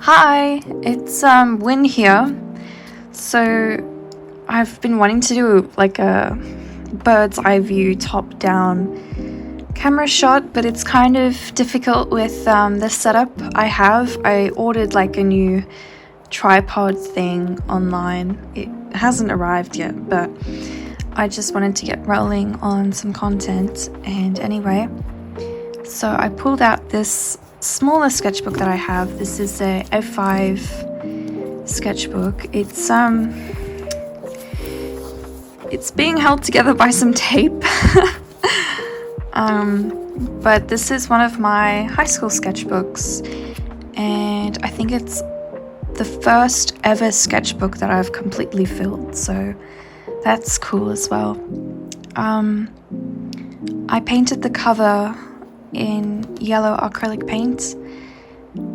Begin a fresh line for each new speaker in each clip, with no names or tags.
Hi, it's Wynn here. So I've been wanting to do like a bird's eye view top-down camera shot, but it's kind of difficult with the setup I have. I ordered like a new tripod thing online. It hasn't arrived yet, but I just wanted to get rolling on some content. And anyway, so I pulled out this smaller sketchbook that I have. This is a F5 sketchbook. It's being held together by some tape. But this is one of my high school sketchbooks, and I think it's the first ever sketchbook that I've completely filled, so that's cool as well. I painted the cover in yellow acrylic paint.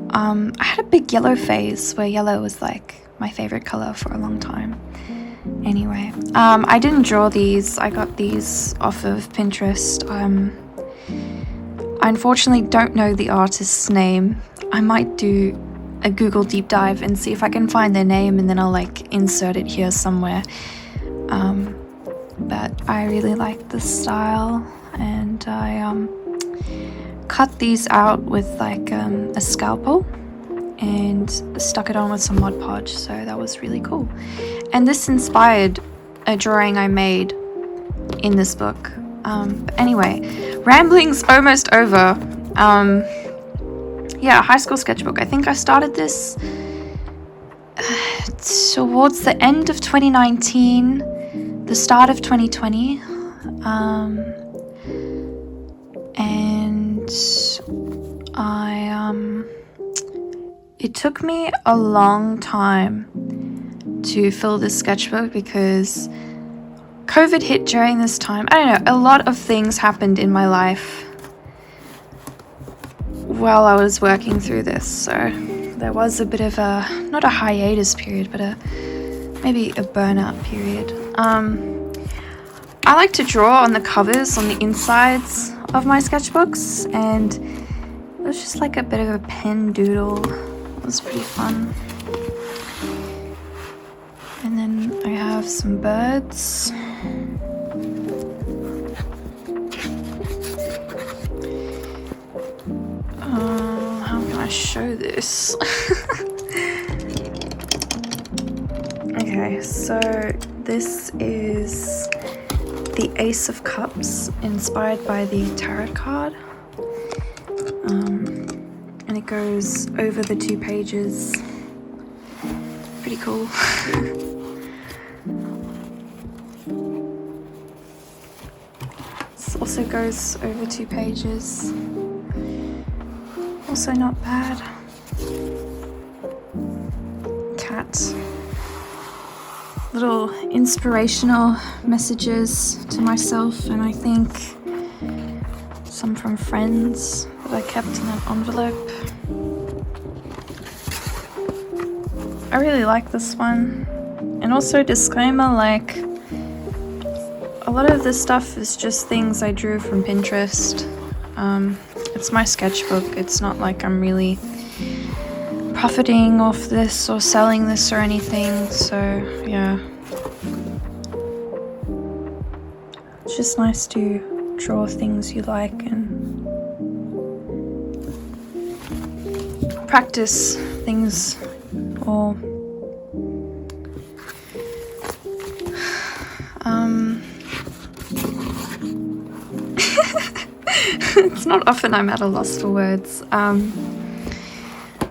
I had a big yellow phase where yellow was like my favorite color for a long time. Anyway, I didn't draw these. I got these off of Pinterest. I unfortunately don't know the artist's name. I might do a Google deep dive and see if I can find their name, and then I'll like insert it here somewhere. But I really like the style, and I cut these out with like a scalpel and stuck it on with some Mod Podge, so that was really cool. And this inspired a drawing I made in this book. But anyway, rambling's almost over. Yeah, high school sketchbook. I think I started this towards the end of 2019, the start of 2020. And it took me a long time to fill this sketchbook because COVID hit during this time. I don't know, a lot of things happened in my life while I was working through this, so there was a bit of a, not a hiatus period, but maybe a burnout period. I like to draw on the covers, on the insides of my sketchbooks, and it was just like a bit of a pen doodle. It was pretty fun. And then I have some birds. How can I show this? Okay, so this is the Ace of Cups, inspired by the tarot card. And it goes over the 2 pages. Pretty cool. This also goes over 2 pages. Also not bad. Cat. Little inspirational messages to myself, and I think some from friends that I kept in an envelope. I really like this one. And also disclaimer, like, a lot of this stuff is just things I drew from Pinterest. It's my sketchbook. It's not like I'm really profiting off this or selling this or anything, so yeah. It's just nice to draw things you like and practice things, or it's not often I'm at a loss for words,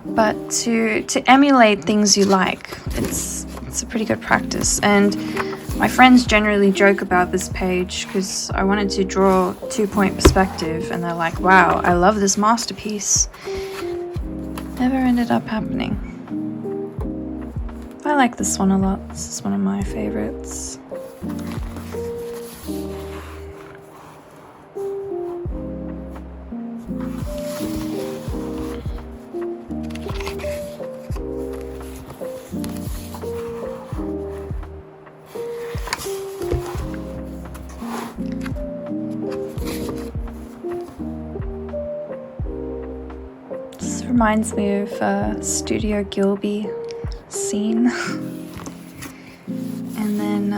but to emulate things you like, it's a pretty good practice. And my friends generally joke about this page because I wanted to draw 2-point perspective, and they're like, wow, I love this masterpiece. Never ended up happening. I like this one a lot. This is one of my favorites. reminds me of Studio Gilby scene. And then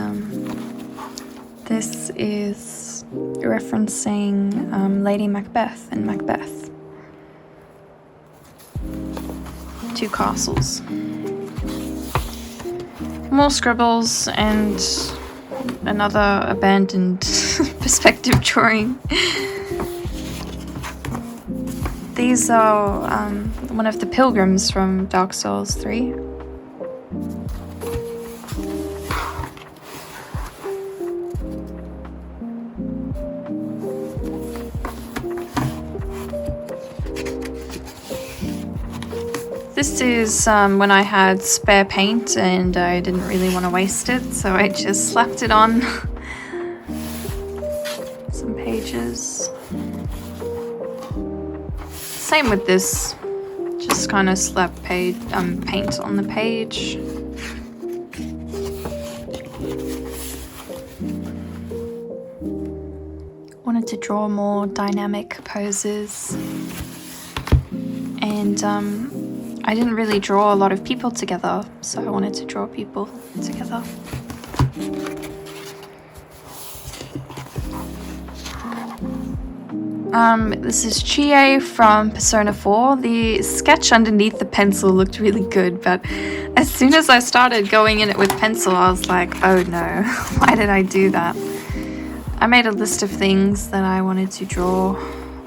this is referencing Lady Macbeth and Macbeth. Two castles. More scribbles and another abandoned perspective drawing. These are one of the pilgrims from Dark Souls 3. This is when I had spare paint and I didn't really want to waste it, so I just slapped it on some pages. Same with this, just kind of slap paint on the page. Wanted to draw more dynamic poses, and I didn't really draw a lot of people together, so I wanted to draw people together. This is Chie from Persona 4. The sketch underneath the pencil looked really good, but as soon as I started going in it with pencil, I was like, oh no, why did I do that? I made a list of things that I wanted to draw,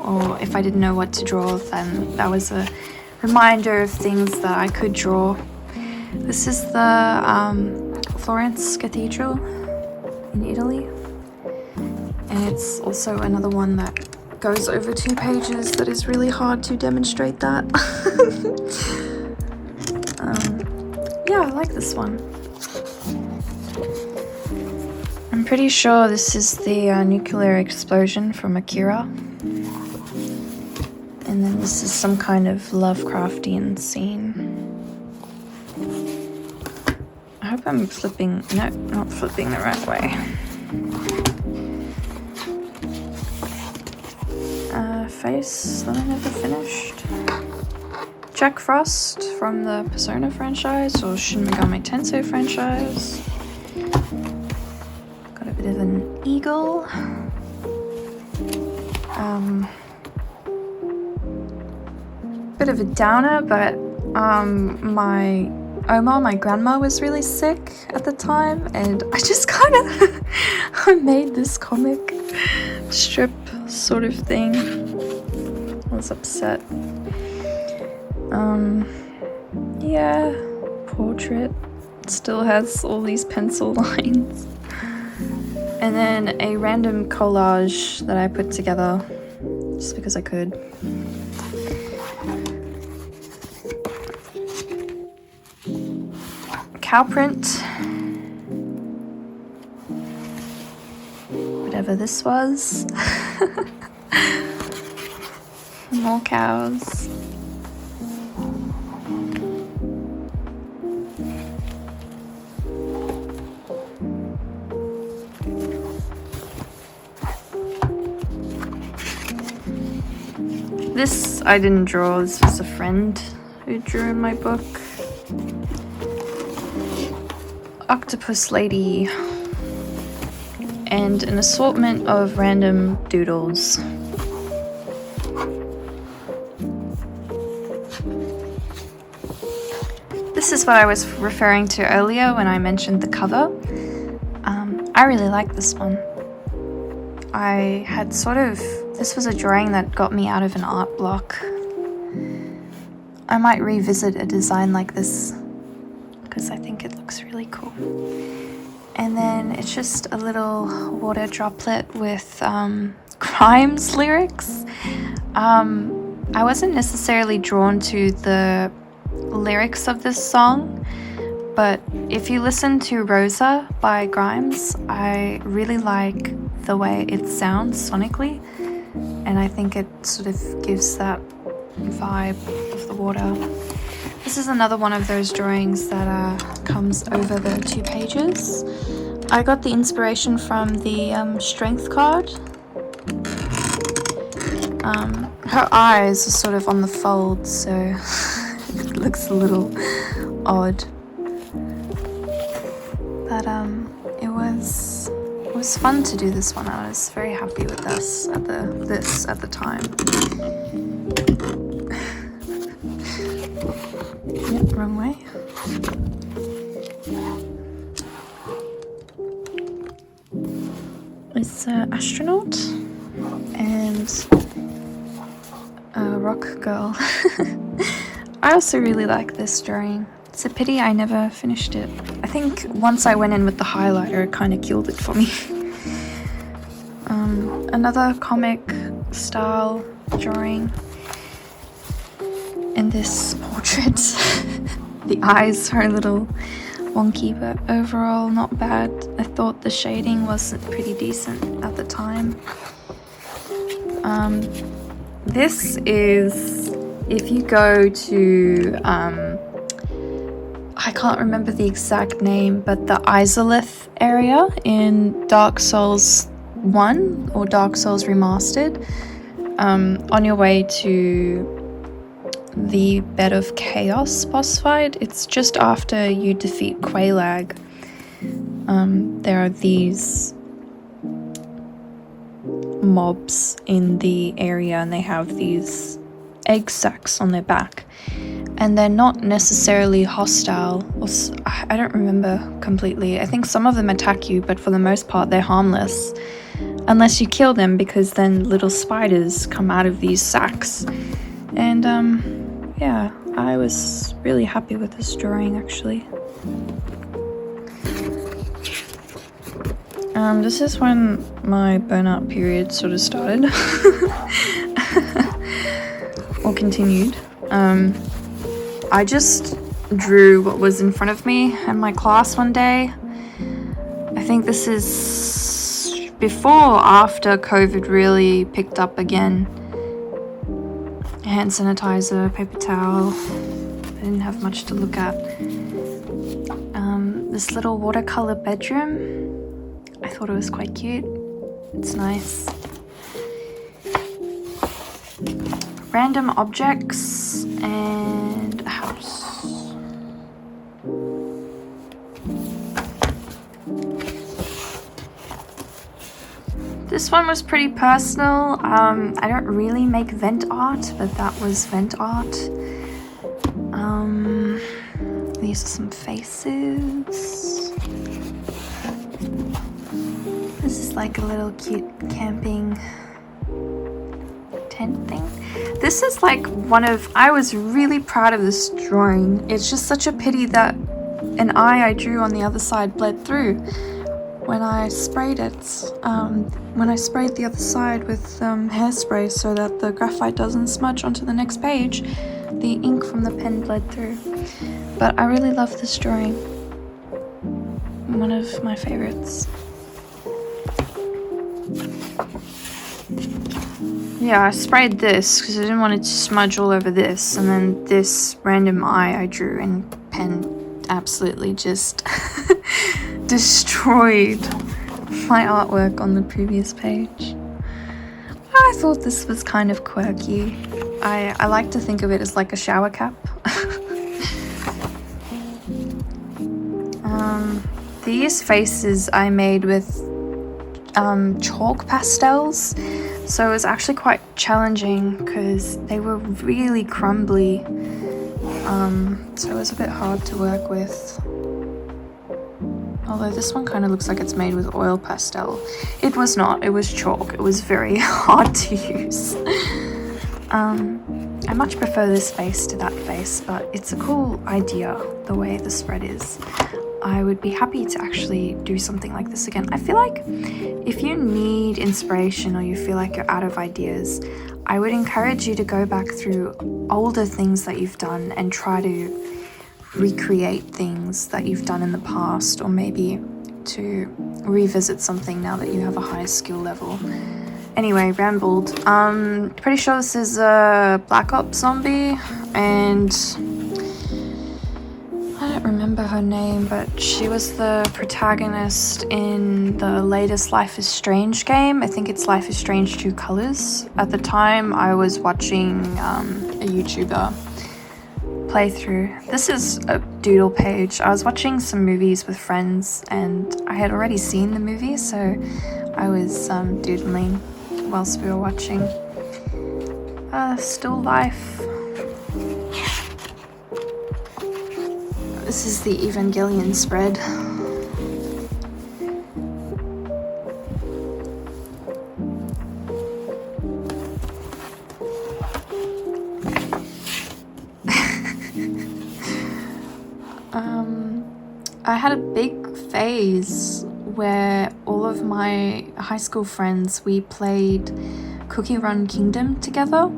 or if I didn't know what to draw, then that was a reminder of things that I could draw. This is the Florence Cathedral in Italy, and it's also another one that goes over 2 pages that is really hard to demonstrate that. Yeah, I like this one. I'm pretty sure this is the nuclear explosion from Akira. And then this is some kind of Lovecraftian scene. I hope I'm flipping, no, not flipping the right way. Face that I never finished. Jack Frost from the Persona franchise, or Shin Megami Tensei franchise. Got a bit of an eagle. Bit of a downer, but my grandma was really sick at the time, and I just kind of I made this comic strip sort of thing. I was upset. Yeah, portrait still has all these pencil lines, and then a random collage that I put together just because I could. Cow print, whatever this was. More cows. This I didn't draw, this was a friend who drew in my book. Octopus lady and an assortment of random doodles. This is what I was referring to earlier when I mentioned the cover. I really like this one. I had this was a drawing that got me out of an art block. I might revisit a design like this because I think it looks really cool. And then it's just a little water droplet with Grimes lyrics. I wasn't necessarily drawn to the lyrics of this song, but if you listen to Rosa by Grimes, I really like the way it sounds sonically, and I think it sort of gives that vibe of the water. This is another one of those drawings that comes over the 2 pages. I got the inspiration from the strength card. Her eyes are sort of on the fold, so it looks a little odd. But it was fun to do this one. I was very happy with this at the time. Yep, wrong way. It's an astronaut and a rock girl. I also really like this drawing. It's a pity I never finished it. I think once I went in with the highlighter, it kind of killed it for me. Another comic style drawing. And this portrait. The eyes are a little wonky, but overall not bad. I thought the shading was pretty decent at the time. This is, if you go to, I can't remember the exact name, but the Izalith area in Dark Souls 1 or Dark Souls Remastered, on your way to the Bed of Chaos boss fight. It's just after you defeat Quelaag. There are these mobs in the area and they have these egg sacs on their back. And they're not necessarily hostile. I don't remember completely. I think some of them attack you, but for the most part they're harmless. Unless you kill them, because then little spiders come out of these sacs. And yeah, I was really happy with this drawing actually. This is when my burnout period sort of started. Or continued. I just drew what was in front of me in my class one day. I think this is before or after COVID really picked up again. Hand sanitizer, paper towel. I didn't have much to look at. This little watercolor bedroom. I thought it was quite cute. It's nice. Random objects and a house. This one was pretty personal. I don't really make vent art, but that was vent art. These are some faces. This is like a little cute camping tent thing. This is like I was really proud of this drawing. It's just such a pity that an eye I drew on the other side bled through when I sprayed it. When I sprayed the other side with hairspray so that the graphite doesn't smudge onto the next page, the ink from the pen bled through. But I really love this drawing. One of my favorites. Yeah, I sprayed this because I didn't want it to smudge all over this, and then this random eye I drew in pen absolutely just destroyed my artwork on the previous page. I thought this was kind of quirky. I like to think of it as like a shower cap. These faces I made with chalk pastels, so it was actually quite challenging because they were really crumbly, so it was a bit hard to work with. Although this one kind of looks like it's made with oil pastel. It was not, it was chalk. It was very hard to use. I much prefer this face to that face, but it's a cool idea the way the spread is. I would be happy to actually do something like this again. I feel like if you need inspiration or you feel like you're out of ideas, I would encourage you to go back through older things that you've done and try to recreate things that you've done in the past, or maybe to revisit something now that you have a high skill level. Anyway, rambled. Pretty sure this is a Black Ops zombie, and can't remember her name, but she was the protagonist in the latest Life is Strange game. I think it's Life is Strange Two Colors. At the time, I was watching a YouTuber playthrough. This is a doodle page. I was watching some movies with friends and I had already seen the movie, so I was doodling whilst we were watching. Still life. This is the Evangelion spread. I had a big phase where all of my high school friends, we played Cookie Run Kingdom together.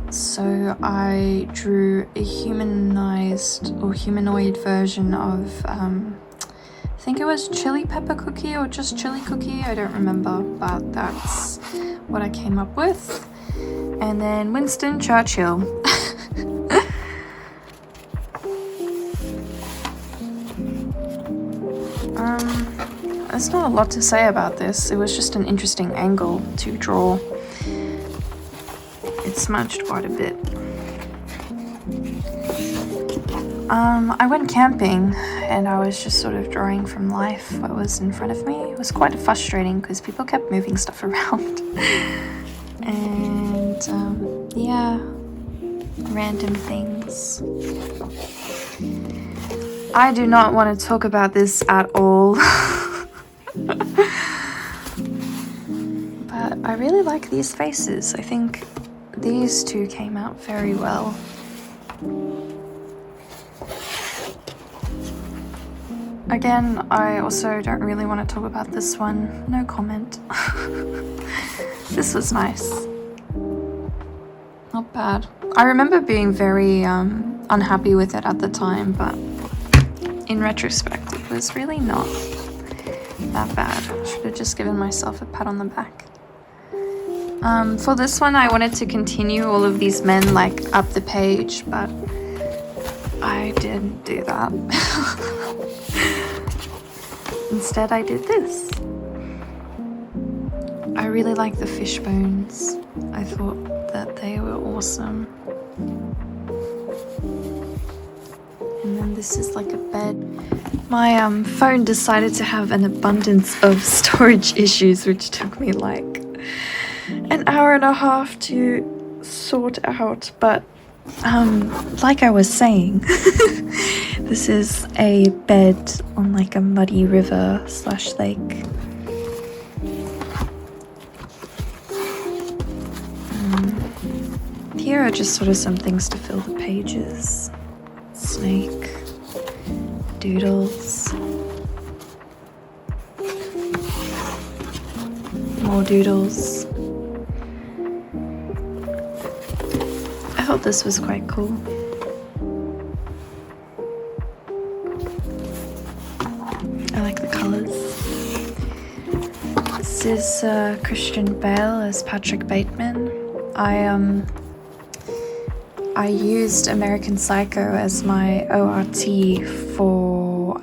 So I drew a humanized or humanoid version of, I think it was Chili Pepper Cookie or just Chili Cookie, I don't remember, but that's what I came up with. And then Winston Churchill. There's not a lot to say about this. It was just an interesting angle to draw. It smudged quite a bit. I went camping and I was just sort of drawing from life what was in front of me. It was quite frustrating because people kept moving stuff around. And yeah, random things. I do not want to talk about this at all. But I really like these faces. I think these two came out very well. Again, I also don't really want to talk about this one. No comment. This was nice. Not bad. I remember being very unhappy with it at the time, but in retrospect, it was really not that bad. I should have just given myself a pat on the back. For this one, I wanted to continue all of these men like up the page, but I didn't do that. Instead, I did this. I really like the fish bones. I thought that they were awesome. And then this is like a bed. My phone decided to have an abundance of storage issues, which took me like an hour and a half to sort out. But like I was saying, this is a bed on like a muddy river / lake. Here are just sort of some things to fill the pages. Snake, doodles, more doodles. I thought this was quite cool. I like the colors. This is Christian Bale as Patrick Bateman. I used American Psycho as my ORT for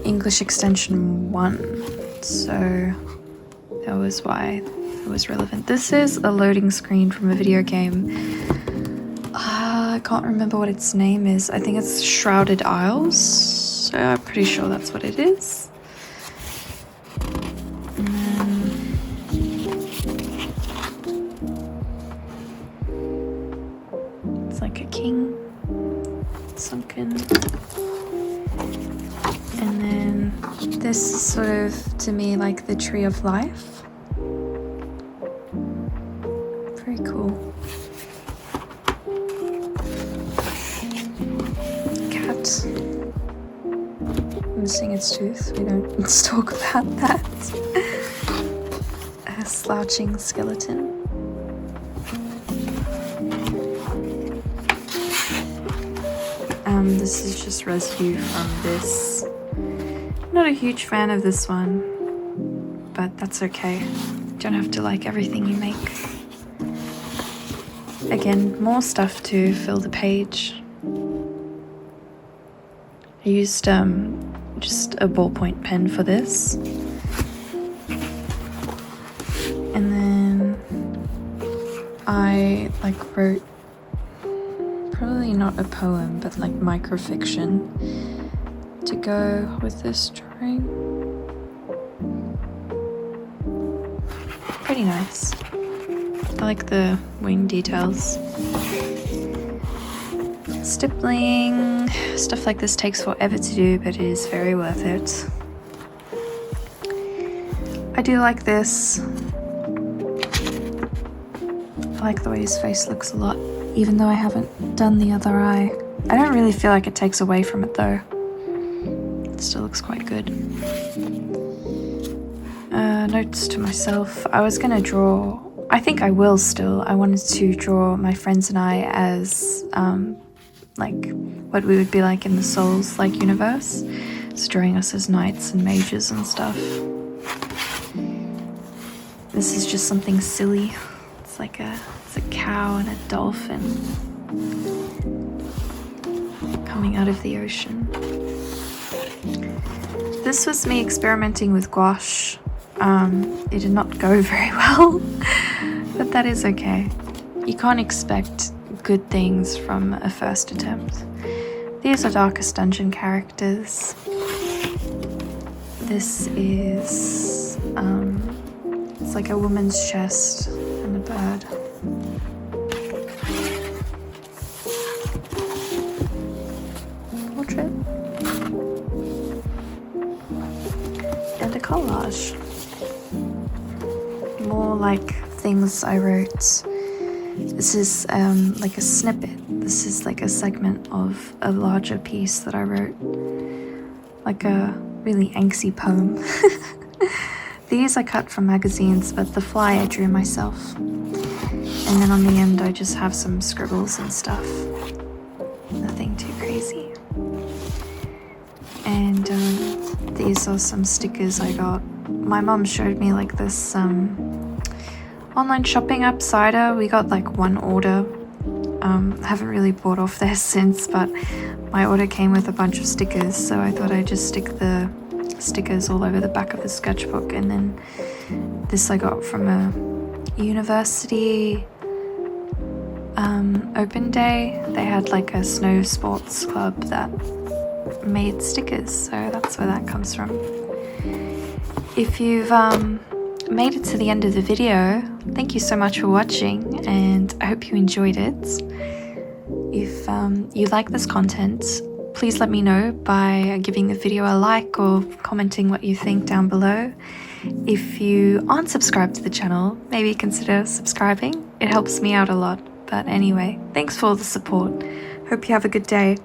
English Extension 1, so that was why it was relevant. This is a loading screen from a video game. I can't remember what its name is. I think it's Shrouded Isles, so I'm pretty sure that's what it is. Like a king sunken, and then this is sort of to me like the tree of life. Very cool. Cat missing its tooth. We don't talk about that. A slouching skeleton. This is just residue from this. Not a huge fan of this one, but that's okay. You don't have to like everything you make. Again, more stuff to fill the page. I used just a ballpoint pen for this. And then I wrote, probably not a poem, but like microfiction to go with this drawing. Pretty nice. I like the wing details. Stippling, stuff like this takes forever to do, but it is very worth it. I do like this. I like the way his face looks a lot, even though I haven't done the other eye. I don't really feel like it takes away from it though. It still looks quite good. Notes to myself. I was gonna draw, I think I will still. I wanted to draw my friends and I as like what we would be like in the Souls-like universe. So drawing us as knights and mages and stuff. This is just something silly. It's like it's a cow and a dolphin coming out of the ocean. This was me experimenting with gouache. It did not go very well, but that is okay. You can't expect good things from a first attempt. These are Darkest Dungeon characters. This is, it's like a woman's chest and a bird. Portrait. And a collage. More like things I wrote. This is like a snippet. This is like a segment of a larger piece that I wrote. Like a really angsty poem. These I cut from magazines, but the fly I drew myself. And then on the end I just have some scribbles and stuff. Nothing too crazy. And these are some stickers I got. My mom showed me like this online shopping app, Cider. We got like one order. Haven't really bought off there since, but my order came with a bunch of stickers, so I thought I'd just stick the stickers all over the back of the sketchbook. And then this I got from a university open day. They had like a snow sports club that made stickers, so that's where that comes from. If you've made it to the end of the video, thank you so much for watching, and I hope you enjoyed it. If you like this content, please let me know by giving the video a like or commenting what you think down below. If you aren't subscribed to the channel, maybe consider subscribing. It helps me out a lot. But anyway, thanks for all the support. Hope you have a good day.